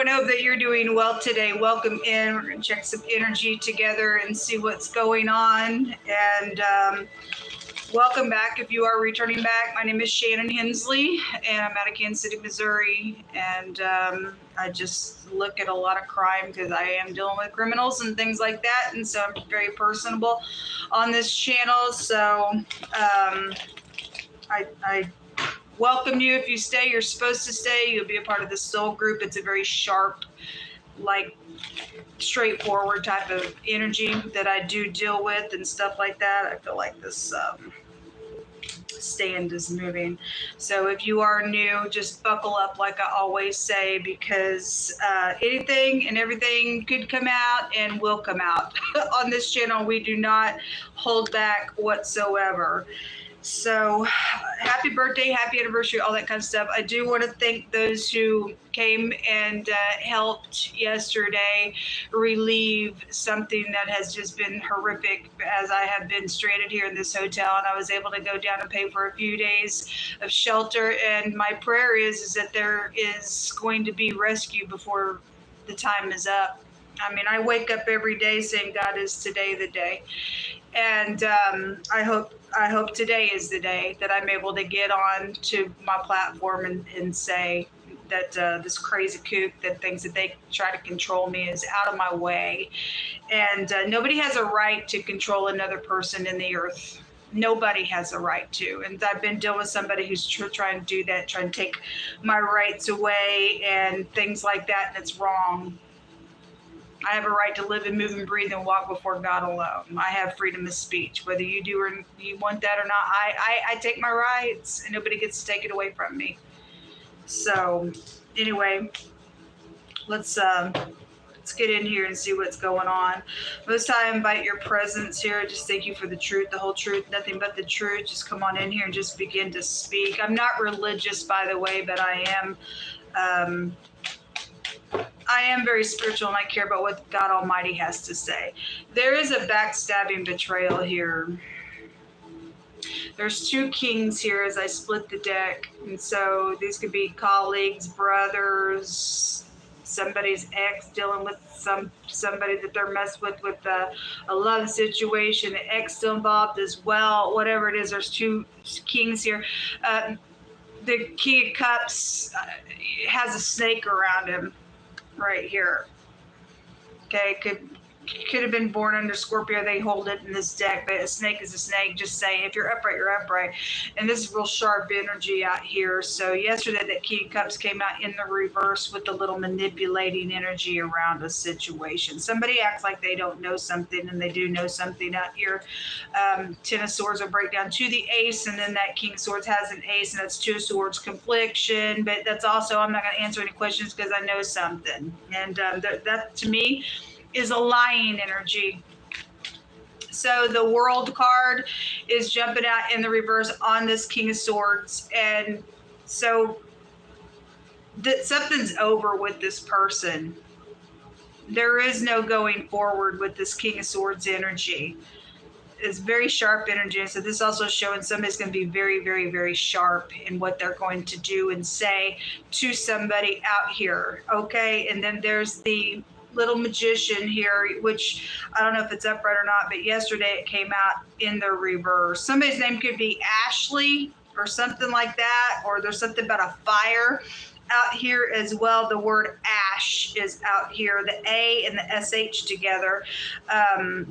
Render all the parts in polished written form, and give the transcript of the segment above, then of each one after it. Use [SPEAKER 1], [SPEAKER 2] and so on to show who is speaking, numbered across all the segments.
[SPEAKER 1] everyone. Hope that you're doing well today. Welcome in. We're going to check some energy together and see what's going on. And welcome back if you are returning back. My name is Shannon Hensley, and I'm out of Kansas City, Missouri. And I just look at a lot of crime because I am dealing with criminals and things like that. And so I'm very personable on this channel. So I welcome you. If you stay, you're supposed to stay. You'll be a part of the soul group. It's a very sharp, like straightforward type of energy that I do deal with and stuff like that. I feel like this stand is moving. So if you are new, just buckle up like I always say, because anything and everything could come out and will come out. On this channel, we do not hold back whatsoever. So happy birthday, happy anniversary, all that kind of stuff. I do want to thank those who came and helped yesterday relieve something that has just been horrific, as I have been stranded here in this hotel, and I was able to go down and pay for a few days of shelter. And my prayer is that there is going to be rescue before the time is up. I mean, I wake up every day saying, God, is today the day? And I hope today is the day that I'm able to get on to my platform and say that this crazy kook that thinks that they try to control me is out of my way. And nobody has a right to control another person in the earth. Nobody has a right to. And I've been dealing with somebody who's trying to do that, trying to take my rights away and things like that, and it's wrong. I have a right to live and move and breathe and walk before God alone. I have freedom of speech. Whether you do or you want that or not, I take my rights, and nobody gets to take it away from me. So anyway, let's get in here and see what's going on. Most I invite your presence here. Just thank you for the truth, the whole truth, nothing but the truth. Just come on in here and just begin to speak. I'm not religious, by the way, but I am very spiritual, and I care about what God Almighty has to say. There is a backstabbing betrayal here. There's two kings here as I split the deck. And so these could be colleagues, brothers, somebody's ex dealing with somebody that they're messed with a love situation, the ex still involved as well, whatever it is. There's two kings here. The King of Cups has a snake around him. Right here. Okay, could have been born under Scorpio. They hold it in this deck, but a snake is a snake. Just saying, if you're upright, you're upright. And this is real sharp energy out here. So yesterday, that King of Cups came out in the reverse with the little manipulating energy around a situation. Somebody acts like they don't know something, and they do know something out here. Ten of Swords will break down to the Ace, and then that King of Swords has an Ace, and that's Two of Swords confliction. But that's also, I'm not going to answer any questions because I know something. And that to me is a lying energy. So the World card is jumping out in the reverse on this King of Swords. And so something's over with this person. There is no going forward with this King of Swords energy. It's very sharp energy. And so this also showing somebody's going to be very, very, very sharp in what they're going to do and say to somebody out here. Okay. And then there's the little magician here, which I don't know if it's upright or not, but yesterday it came out in the reverse. Somebody's name could be Ashley or something like that, or there's something about a fire out here as well. The word ash is out here, the A and the SH together.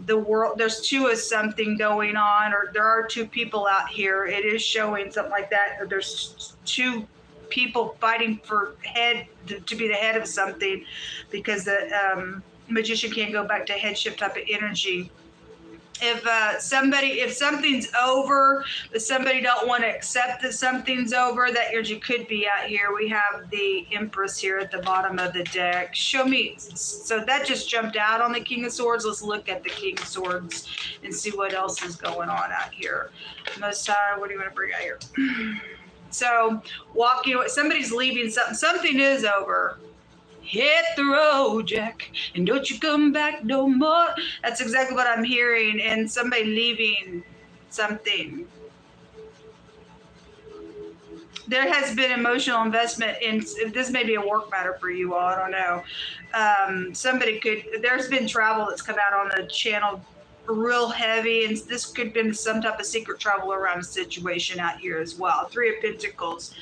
[SPEAKER 1] The world, there's two of something going on, or there are two people out here. It is showing something like that, or there's two people fighting for head to be the head of something, because the magician can't go back to headship type of energy. If something's over, but somebody don't want to accept that something's over, that energy could be out here. We have the Empress here at the bottom of the deck. Show me. So that just jumped out on the King of Swords. Let's look at the King of Swords and see what else is going on out here. Most High, what do you want to bring out here? So walking, somebody's leaving something. Something is over. Hit the road, Jack, and don't you come back no more. That's exactly what I'm hearing. And somebody leaving something. there has been emotional investment in, this may be a work matter for you all, I don't know. There's been travel that's come out on the channel real heavy, and this could have been some type of secret travel around a situation out here as well. Three of Pentacles,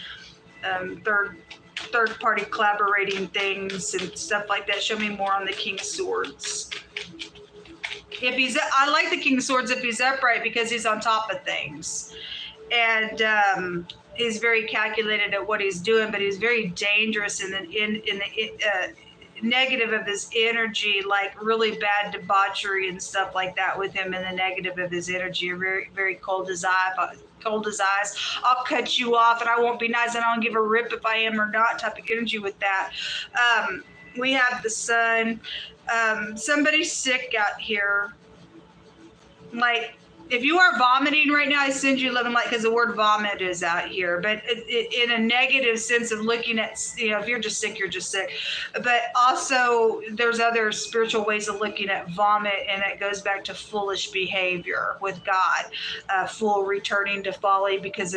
[SPEAKER 1] third party collaborating things and stuff like that. Show me more on the King of Swords. I like the King of Swords if he's upright, because he's on top of things. And he's very calculated at what he's doing, but he's very dangerous in the negative of his energy, like really bad debauchery and stuff like that with him, and the negative of his energy, very, very cold as ice. I'll cut you off and I won't be nice and I don't give a rip if I am or not type of energy with that. We have the Sun. Somebody's sick out here. Like, if you are vomiting right now, I send you love and light, because the word vomit is out here, but in a negative sense of looking at, if you're just sick, you're just sick. But also there's other spiritual ways of looking at vomit, and it goes back to foolish behavior with God, fool returning to folly, because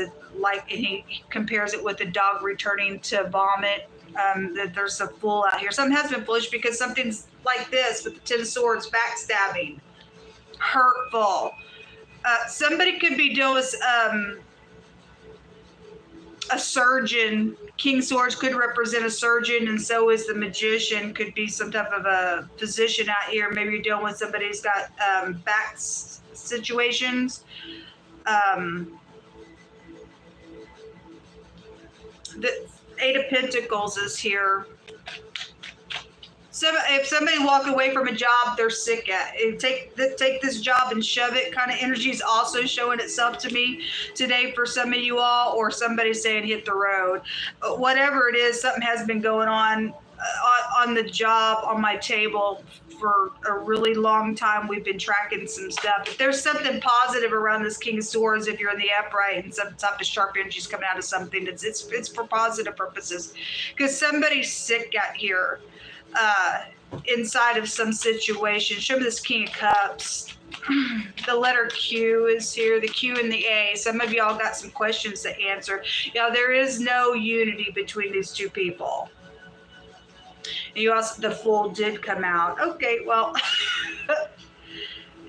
[SPEAKER 1] he compares it with a dog returning to vomit. That there's a fool out here. Something has been foolish because something's like this with the Ten of Swords, backstabbing, hurtful. Somebody could be dealing with a surgeon. King Swords could represent a surgeon, and so is the Magician. Could be some type of a physician out here. Maybe you're dealing with somebody who's got back situations. The Eight of Pentacles is here. So if somebody walk away from a job they're sick at, take this job and shove it kind of energy is also showing itself to me today for some of you all, or somebody saying hit the road. Whatever it is, something has been going on the job, on my table for a really long time. We've been tracking some stuff. But there's something positive around this King of Swords if you're in the upright, and some type of sharp energy is coming out of something. It's for positive purposes, because somebody's sick out here. Inside of some situation. Show me this King of Cups. The letter Q is here, the Q and the A. Some of y'all got some questions to answer. There is no unity between these two people. And you also, the Fool did come out. Okay, well,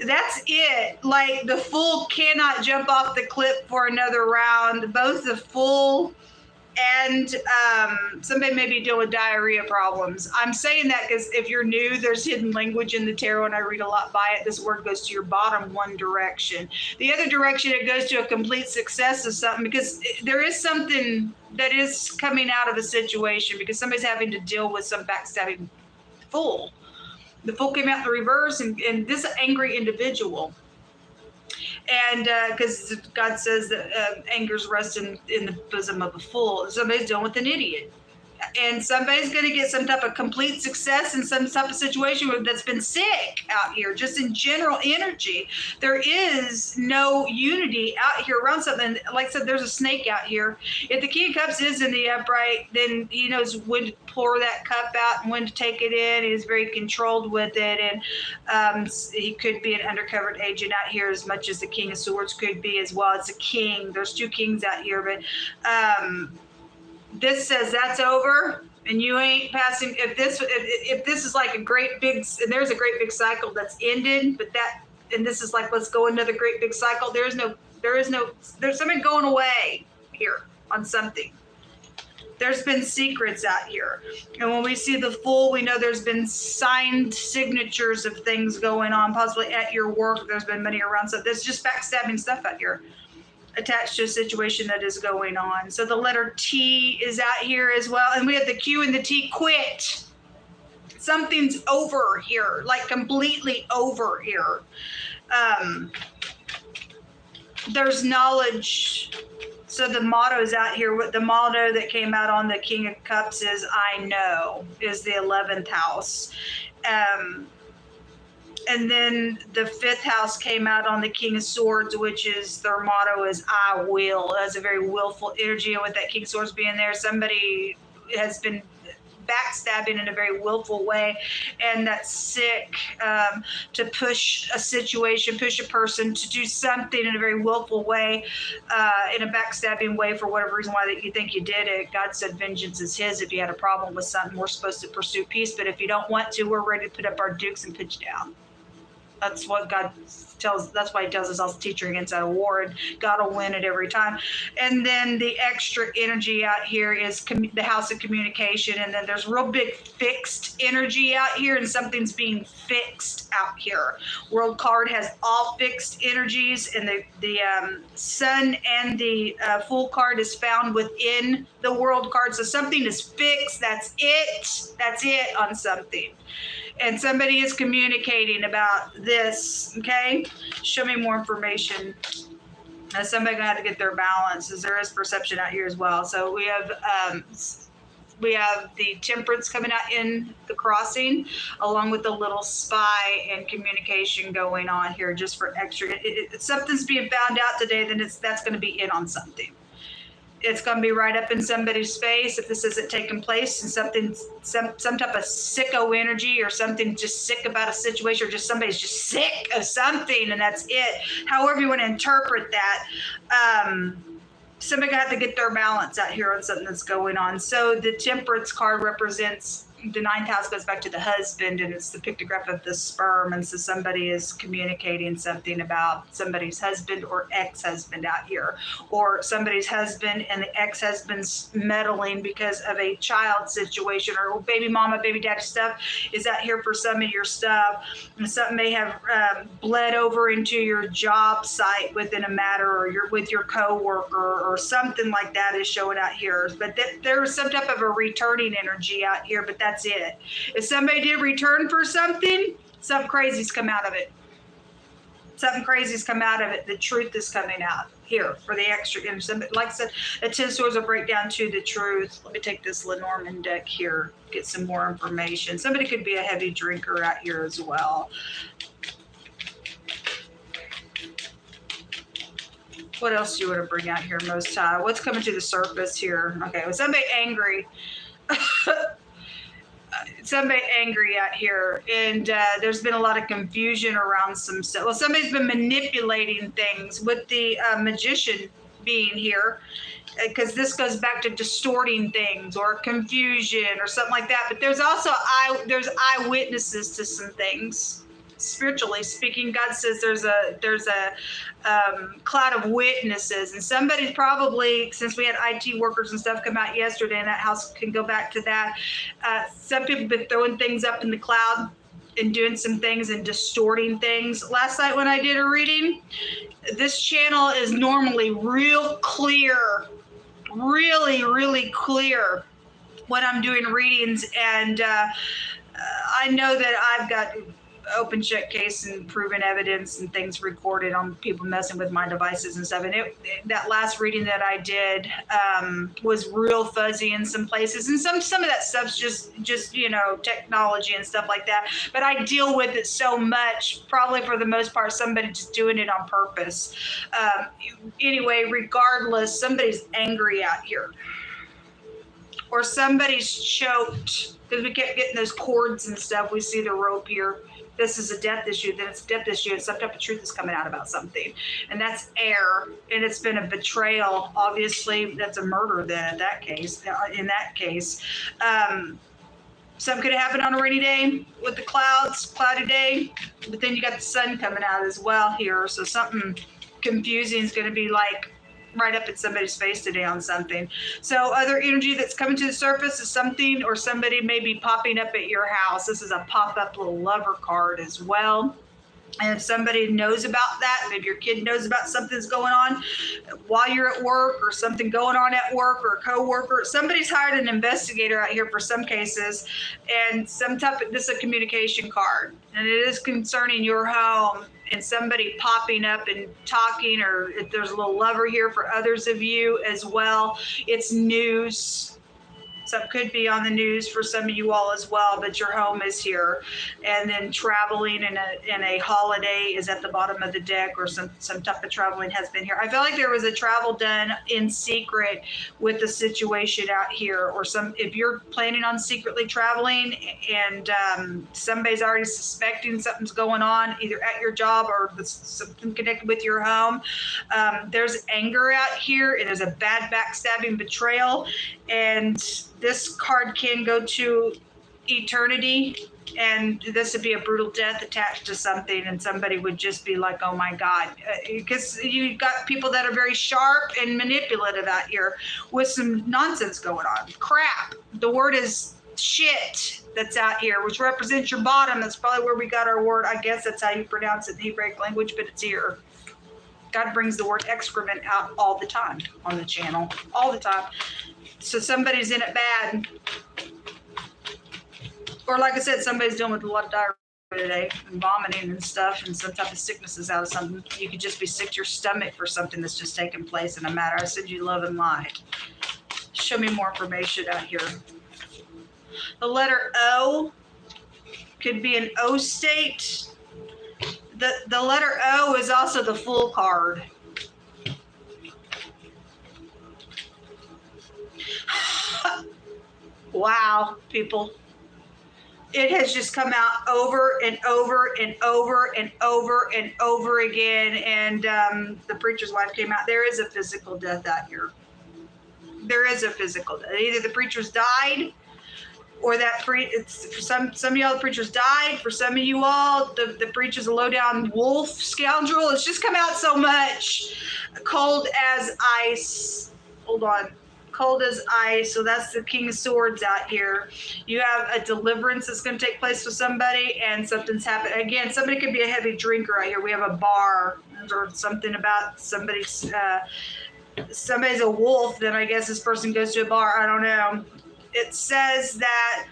[SPEAKER 1] that's it. Like, the Fool cannot jump off the cliff for another round. Both the Fool and somebody may be dealing with diarrhea problems. I'm saying that because if you're new, there's hidden language in the tarot, and I read a lot by it. This word goes to your bottom one direction. The other direction, it goes to a complete success of something, because there is something that is coming out of a situation, because somebody's having to deal with some backstabbing Fool. The Fool came out in the reverse, and this angry individual. And because God says that anger's rest in the bosom of a fool. Somebody's dealing with an idiot. And somebody's going to get some type of complete success in some type of situation that's been sick out here, just in general energy. There is no unity out here around something. Like I said, there's a snake out here. If the King of Cups is in the upright, then he knows when to pour that cup out and when to take it in. He's very controlled with it. And he could be an undercover agent out here, as much as the King of Swords could be as well. It's a king. There's two kings out here. But this says that's over, and you ain't passing. If this is like a great big, and there's a great big cycle that's ended, and this is like, let's go another great big cycle. There's something going away here on something. There's been secrets out here, and when we see the Fool, we know there's been signed signatures of things going on, possibly at your work. There's been money around, so there's just backstabbing stuff out here, attached to a situation that is going on. So the letter T is out here as well. And we have the Q and the T. Quit. Something's over here, like completely over here. There's knowledge. So the motto is out here. The motto that came out on the King of Cups is I know, is the 11th house. And then the 5th house came out on the King of Swords, which is their motto is I will. It has a very willful energy. And with that King of Swords being there, somebody has been backstabbing in a very willful way, and that's sick to push a situation, push a person to do something in a very willful way, in a backstabbing way for whatever reason why that you think you did it. God said vengeance is his. If you had a problem with something, we're supposed to pursue peace, but if you don't want to, we're ready to put up our dukes and put you down. That's what God tells. That's why he tells us all to teach against that war, and God will win it every time. And then the extra energy out here is the house of communication. And then there's real big fixed energy out here, and something's being fixed out here. World card has all fixed energies, and the sun and the Fool card is found within the world card. So something is fixed. That's it. That's it on something. And somebody is communicating about this, okay? Show me more information. Somebody's gonna have to get their balance, as there is perception out here as well. So we have the temperance coming out in the crossing, along with the little spy and communication going on here, just for extra. If something's being found out today, then that's going to be in on something. It's going to be right up in somebody's face if this isn't taking place, and some type of sicko energy or something just sick about a situation, or just somebody's just sick of something, and that's it. However you want to interpret that, somebody got to get their balance out here on something that's going on. So the temperance card represents the ninth house, goes back to the husband, and it's the pictograph of the sperm. And so somebody is communicating something about somebody's husband or ex-husband out here, or somebody's husband and the ex-husband's meddling because of a child situation, or baby mama, baby daddy stuff is out here for some of your stuff. And something may have bled over into your job site within a matter, or you're with your coworker, or something like that is showing out here. But there's some type of a returning energy out here, but that's it. If somebody did return for something crazy's come out of it. Something crazy's come out of it. The truth is coming out here for the extra. Like I said, the 10 swords will break down to the truth. Let me take this Lenormand deck here, get some more information. Somebody could be a heavy drinker out here as well. What else do you want to bring out here, Most High? What's coming to the surface here? Okay, was somebody angry? Somebody angry out here, and there's been a lot of confusion around some stuff. Well, somebody's been manipulating things with the magician being here, because this goes back to distorting things or confusion or something like that. But there's also there's eyewitnesses to some things. Spiritually speaking, God says there's a cloud of witnesses, and somebody's probably, since we had IT workers and stuff come out yesterday, and that house can go back to that. Some people have been throwing things up in the cloud and doing some things and distorting things. Last night when I did a reading, this channel is normally real clear, really clear when I'm doing readings, and I know that I've got open check case and proven evidence and things recorded on people messing with my devices and stuff. And that last reading that I did was real fuzzy in some places, and some of that stuff's just technology and stuff like that. But I deal with it so much, probably for the most part, somebody just doing it on purpose. Anyway, regardless, somebody's angry out here, or somebody's choked, because we kept getting those cords and stuff. We see the rope here. This is a death issue, then it's a death issue, and some type of truth is coming out about something. And that's air, and it's been a betrayal. Obviously, that's a murder then in that case. Something could have happened on a rainy day with the clouds, cloudy day, but then you got the sun coming out as well here. So something confusing is going to be like right up in somebody's face today on something. So other energy that's coming to the surface is something or somebody may be popping up at your house. This is a pop-up little lover card as well. And if somebody knows about that, maybe your kid knows about something that's going on while you're at work, or something going on at work, or a coworker, somebody's hired an investigator out here for some cases, and this is a communication card, and it is concerning your home, and somebody popping up and talking, or if there's a little lover here for others of you as well. It's news. Some could be on the news for some of you all as well, but your home is here. And then traveling in a holiday is at the bottom of the deck, or some type of traveling has been here. I feel like there was a travel done in secret with the situation out here, or if you're planning on secretly traveling and somebody's already suspecting something's going on either at your job or something connected with your home. There's anger out here, and there's a bad backstabbing betrayal, and this card can go to eternity, and this would be a brutal death attached to something, and somebody would just be like, oh my God, because you got people that are very sharp and manipulative out here with some nonsense going on. Crap. The word is shit that's out here, which represents your bottom. That's probably where we got our word. I guess that's how you pronounce it in the Hebraic language, but it's here. God brings the word excrement out all the time on the channel, all the time. So somebody's in it bad. Or like I said, somebody's dealing with a lot of diarrhea today and vomiting and stuff, and some type of sickness is out of something. You could just be sick to your stomach for something that's just taken place in a matter. I send you love and light. Show me more information out here. The letter O could be an O state. The letter O is also the Fool card. Wow, people. It has just come out over and over and over and over and over again. And the preacher's wife came out. There is a physical death out here. There is a physical death. Either the preacher's died, or that for some of y'all, the preachers died. For some of you all, the preacher's a low-down wolf scoundrel. It's just come out so much. Cold as ice. Hold on. Cold as ice. So that's the King of Swords out here. You have a deliverance that's going to take place with somebody, and something's happened. Again, somebody could be a heavy drinker out here. We have a bar, or something about somebody's a wolf. Then I guess this person goes to a bar. I don't know. It says that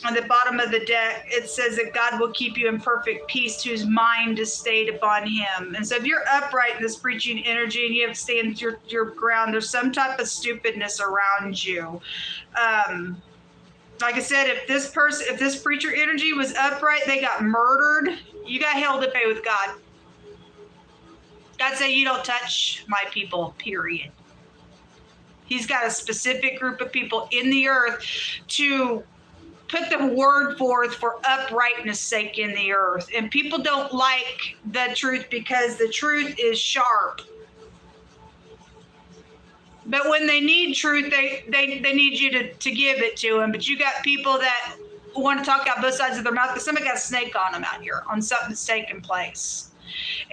[SPEAKER 1] on the bottom of the deck, it says that God will keep you in perfect peace whose mind is stayed upon him. And so if you're upright in this preaching energy and you have to stand your ground, there's some type of stupidness around you. Like I said, if this preacher energy was upright, they got murdered, you got hell to pay with God. God said, you don't touch my people, period. He's got a specific group of people in the earth to put the word forth for uprightness sake in the earth. And people don't like the truth because the truth is sharp. But when they need truth, they need you to give it to them. But you got people that want to talk out both sides of their mouth because somebody got a snake on them out here on something that's taking place.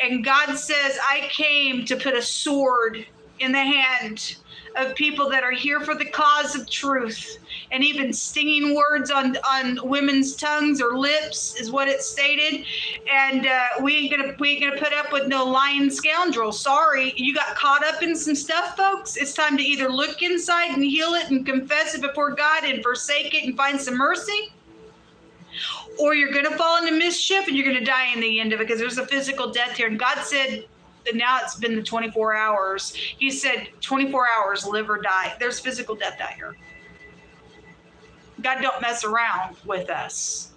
[SPEAKER 1] And God says, I came to put a sword in the hand of people that are here for the cause of truth. And even stinging words on women's tongues or lips is what it stated. And we ain't gonna put up with no lying scoundrel. Sorry, you got caught up in some stuff, folks. It's time to either look inside and heal it and confess it before God and forsake it and find some mercy, or you're gonna fall into mischief and you're gonna die in the end of it, because there's a physical death here. And God said, and now it's been the 24 hours. He said 24 hours, live or die. There's physical death out here. God don't mess around with us.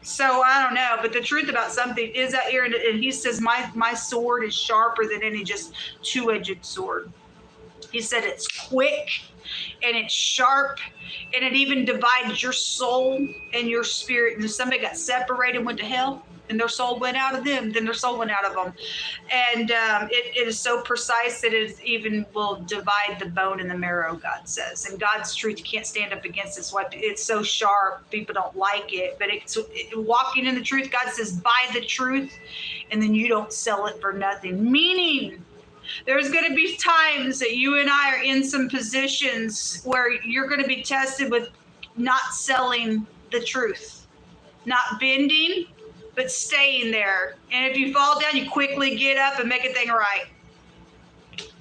[SPEAKER 1] So I don't know, but the truth about something is out here, and he says, my sword is sharper than any just two-edged sword. He said it's quick and it's sharp, and it even divides your soul and your spirit. And if somebody got separated, went to hell, and their soul went out of them, then their soul went out of them. And it is so precise that it even will divide the bone and the marrow, God says. And God's truth, you can't stand up against this. It's so sharp, people don't like it. But walking in the truth, God says, buy the truth, and then you don't sell it for nothing. Meaning, there's going to be times that you and I are in some positions where you're going to be tested with not selling the truth, not bending, but staying there. And if you fall down, you quickly get up and make a thing right.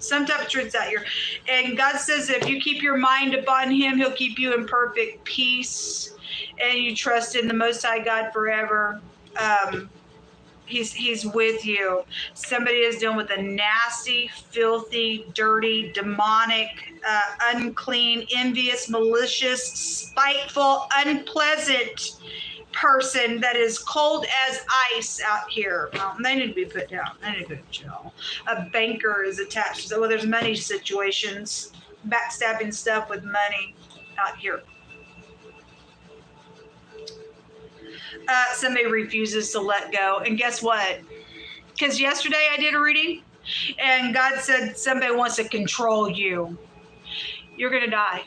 [SPEAKER 1] Some type of truth's out here. And God says if you keep your mind upon him, he'll keep you in perfect peace. And you trust in the Most High God forever. He's with you. Somebody is dealing with a nasty, filthy, dirty, demonic, unclean, envious, malicious, spiteful, unpleasant person that is cold as ice out here. Well, they need to be put down. They need to go to jail. A banker is attached. So, well, there's money situations, backstabbing stuff with money out here. Somebody refuses to let go. And guess what? Because yesterday I did a reading and God said somebody wants to control you. You're going to die.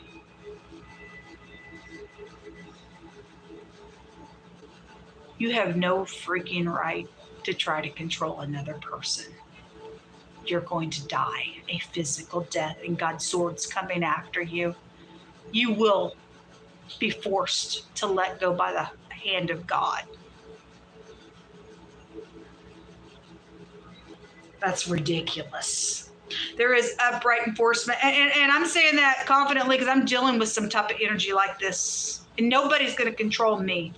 [SPEAKER 1] You have no freaking right to try to control another person. You're going to die a physical death, and God's sword's coming after you. You will be forced to let go by the hand of God. That's ridiculous. There is upright enforcement. And I'm saying that confidently because I'm dealing with some type of energy like this. And nobody's going to control me.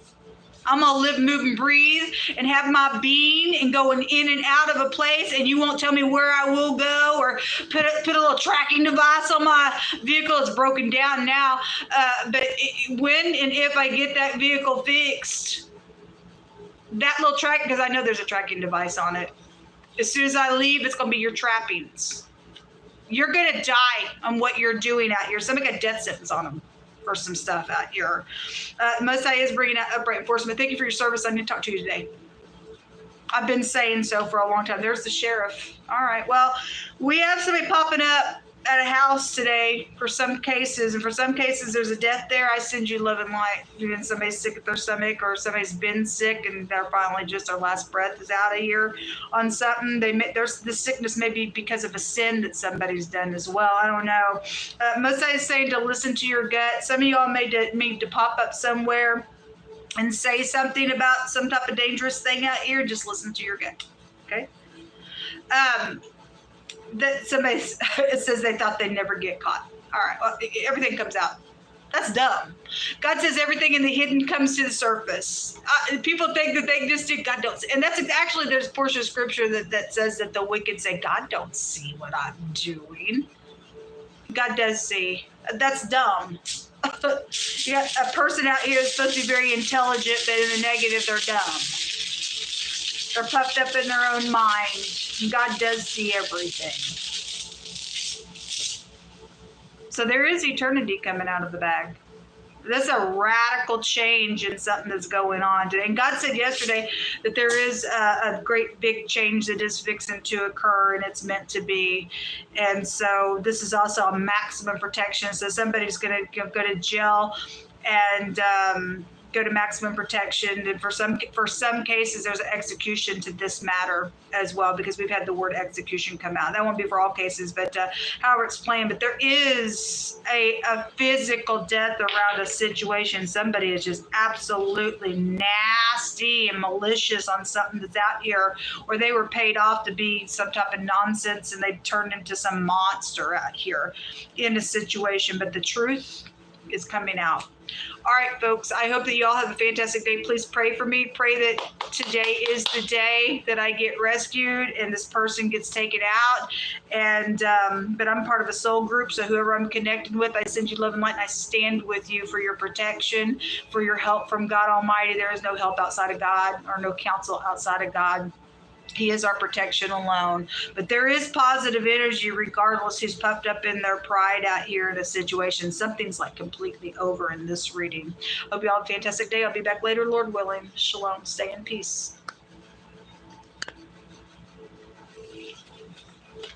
[SPEAKER 1] I'm going to live, move, and breathe and have my being and going in and out of a place, and you won't tell me where I will go or put a little tracking device on my vehicle. It's broken down now. But when and if I get that vehicle fixed, that little track, because I know there's a tracking device on it, as soon as I leave, it's going to be your trappings. You're going to die on what you're doing out here. Somebody got a death sentence on them for some stuff out here. Most High is bringing out upright enforcement. Thank you for your service. I need to talk to you today. I've been saying so for a long time. There's the sheriff. All right. Well, we have somebody popping up at a house today for some cases, and for some cases there's a death there. I send you love and light. When somebody's sick at their stomach or somebody's been sick and they're finally just their last breath is out of here on something, there's the sickness may be because of a sin that somebody's done as well. I don't know. Most I is saying to listen to your gut. Some of y'all may need to pop up somewhere and say something about some type of dangerous thing out here. Just listen to your gut. Okay. That somebody it says they thought they'd never get caught. All right, well, everything comes out. That's dumb. God says everything in the hidden comes to the surface. People think that they just do. God don't see. And that's actually, there's a portion of scripture that says that the wicked say, God don't see what I'm doing. God does see. That's dumb. You got a person out here that's supposed to be very intelligent, but in the negative, they're dumb. They're puffed up in their own mind. God does see everything. So there is eternity coming out of the bag. That's a radical change in something that's going on today. And God said yesterday that there is a great big change that is fixing to occur, and it's meant to be. And so this is also a maximum protection. So somebody's going to go to jail and go to maximum protection, and for some cases there's an execution to this matter as well, because we've had the word execution come out. That won't be for all cases, but however it's playing. But there is a physical death around a situation. Somebody is just absolutely nasty and malicious on something that's out here, or they were paid off to be some type of nonsense and they turned into some monster out here in a situation. But the truth is coming out. All right, folks, I hope that you all have a fantastic day. Please pray for me. Pray that today is the day that I get rescued and this person gets taken out. And but I'm part of a soul group, so whoever I'm connected with, I send you love and light, and I stand with you for your protection, for your help from God Almighty. There is no help outside of God, or no counsel outside of God. He is our protection alone. But there is positive energy regardless who's puffed up in their pride out here in a situation. Something's like completely over in this reading. Hope you all have a fantastic day. I'll be back later, Lord willing. Shalom. Stay in peace.